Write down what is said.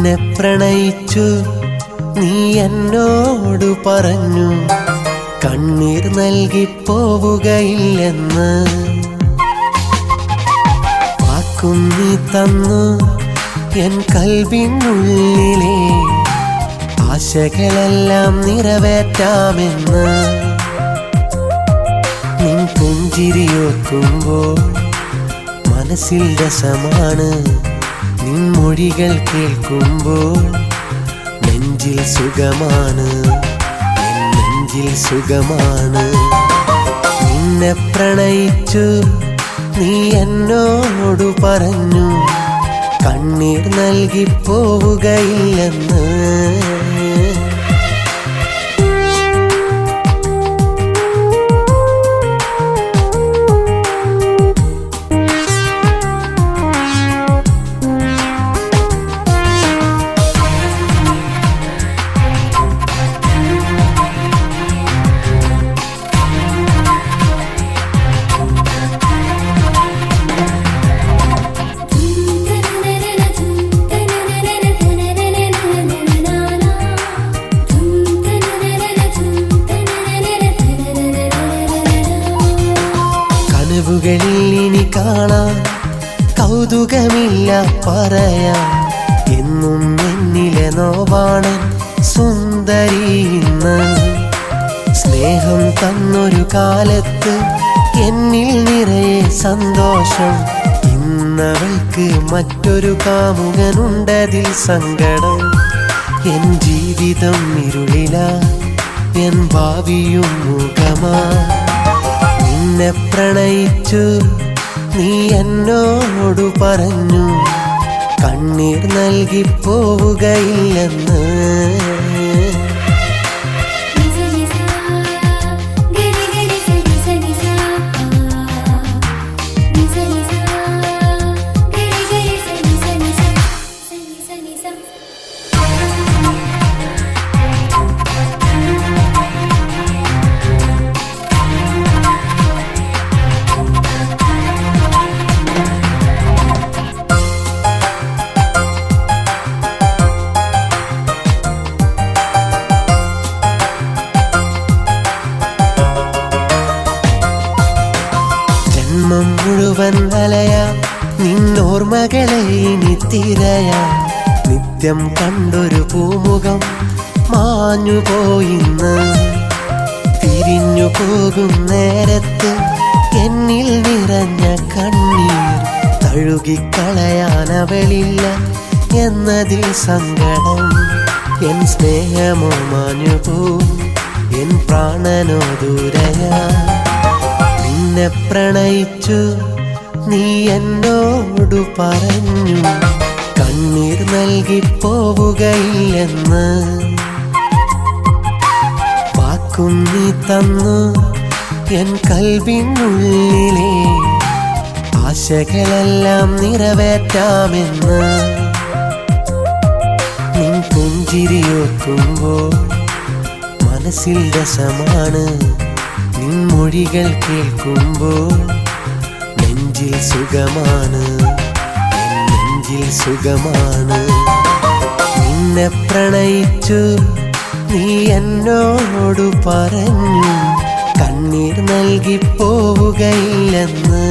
നിന്നെ പ്രണയിച്ചു നീ എന്നോടു പറഞ്ഞു കണ്ണീർ നൽകി പോവുകയില്ലെന്ന്. വാക്കും നീ തന്നു എൻ കൽവിനുള്ളിലെ ആശകളെല്ലാം നിറവേറ്റാമെന്ന്. നിൻ പുഞ്ചിരിയോർക്കുമ്പോൾ മനസ്സിൽ രസമാണ്, നിൻ മൊഴികൾ കേൾക്കുമ്പോൾ നെഞ്ചിൽ സുഖമാണ്, നെഞ്ചിൽ സുഖമാണ്. നിന്നെ പ്രണയിച്ചു നീ എന്നോടു പറഞ്ഞു കണ്ണീർ നൽകി പോവുകയില്ലെന്ന്. കനവുകളിൽ ഇനി കാണാൻ കൗതുകമില്ല പറയാൻ, എന്നും എന്നിലെ നോവാണ് സുന്ദരി ഇന്ന്. സ്നേഹം തന്നൊരു കാലത്ത് എന്നിൽ നിറയെ സന്തോഷം, ഇന്നവൾക്ക് മറ്റൊരു കാമുകനുണ്ടതിൽ സങ്കടം. എൻ ജീവിതം ഇരുളിലാ, എൻ ഭാവിയും മുഖമാ. നിന്നെ പ്രണയിച്ചു നീ എന്നോടു പറഞ്ഞു കണ്ണീർ നൽകി പോവുകയില്ലെന്ന്. ജന്മം മുഴുവൻ അലയാ നിന്നോർമകളെ ഇനി തിരയാ, നിത്യം കണ്ടൊരു പൂമുഖം മാഞ്ഞുപോയിന്ന്. തിരിഞ്ഞു പോകും നേരത്ത് എന്നിൽ നിറഞ്ഞ കണ്ണീർ തഴുകിക്കളയാനവളില്ല എന്നതിൽ സങ്കടം. എൻ സ്നേഹമോ മാഞ്ഞുപോ, എൻ പ്രാണനോ ദൂരയാ. നിന്നെ പ്രണയിച്ചു നീ എന്നോടു പറഞ്ഞു കണ്ണീർ നൽകി പോവുകയില്ലെന്ന്. വാക്കും നീ തന്നു എൻ കൽവിനുള്ളിലെ ആശകളെല്ലാം നിറവേറ്റാമെന്ന്. നിൻ പുഞ്ചിരിയോർക്കുമ്പോൾ മനസ്സിൽ രസമാണ്, നിൻ മൊഴികൾ കേൾക്കുമ്പോൾ നെഞ്ചിൽ സുഖമാണ്, നെഞ്ചിൽ സുഖമാണ്. നിന്നെ പ്രണയിച്ചു നീ എന്നോടു പറഞ്ഞു കണ്ണീർ നൽകി പോവുകയില്ലെന്ന്.